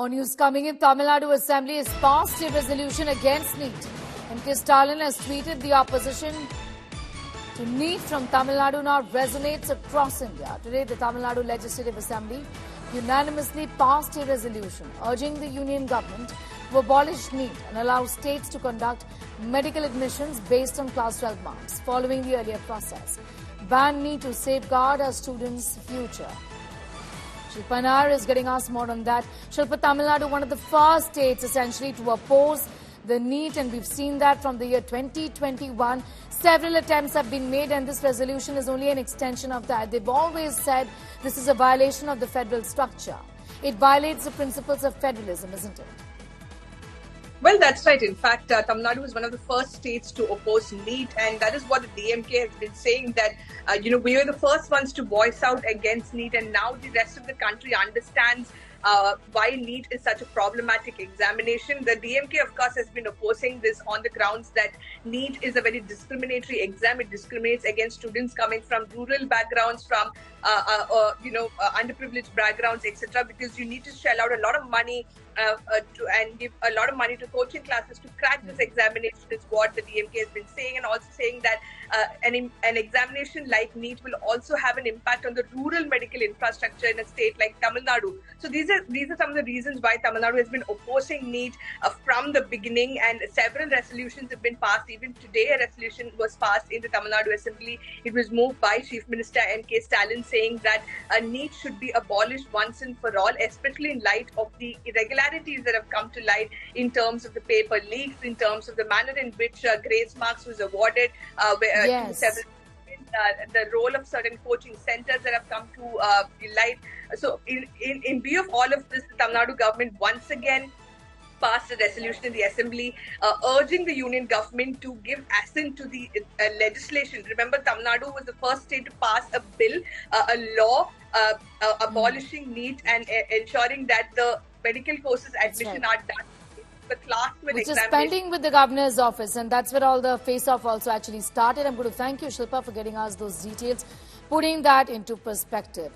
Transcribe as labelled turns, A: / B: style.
A: More news coming in. Tamil Nadu Assembly has passed a resolution against NEET. M.K. Stalin has tweeted the opposition to NEET from Tamil Nadu now resonates across India. Today, the Tamil Nadu Legislative Assembly unanimously passed a resolution urging the union government to abolish NEET and allow states to conduct medical admissions based on class 12 marks following the earlier process. Ban NEET to safeguard our students' future. Shilpa Nair is getting us more on that. Shilpa, Tamil Nadu, one of the first states essentially to oppose the NEET, and we've seen that from the year 2021. Several attempts have been made, and this resolution is only an extension of that. They've always said this is a violation of the federal structure. It violates the principles of federalism, isn't it?
B: Well, that's right. In fact, Tamil Nadu is one of the first states to oppose NEET, and that is what the DMK has been saying, that, we were the first ones to voice out against NEET, and now the rest of the country understands why NEET is such a problematic examination. The DMK, of course, has been opposing this on the grounds that NEET is a very discriminatory exam. It discriminates against students coming from rural backgrounds, from underprivileged backgrounds, etc. Because you need to shell out a lot of money and give a lot of money to coaching classes to crack this examination, is what the DMK has been saying, and also saying that an examination like NEET will also have an impact on the rural medical infrastructure in a state like Tamil Nadu. So these are some of the reasons why Tamil Nadu has been opposing NEET from the beginning, and several resolutions have been passed. Even today, a resolution was passed in the Tamil Nadu Assembly. It was moved by Chief Minister M.K. Stalin, saying that NEET should be abolished once and for all, especially in light of the irregularities that have come to light in terms of the paper leaks, in terms of the manner in which Grace Marks was awarded, to several. The role of certain coaching centers that have come to light. So in view of all of this, the Tamil Nadu government once again passed a resolution in the Assembly urging the union government to give assent to the legislation. Remember, Tamil Nadu was the first state to pass a bill, a law abolishing NEET and ensuring that the medical courses admission are done. The class
A: which is pending with the governor's office, and that's where all the face-off also actually started. I'm going to thank you, Shilpa, for getting us those details, putting that into perspective.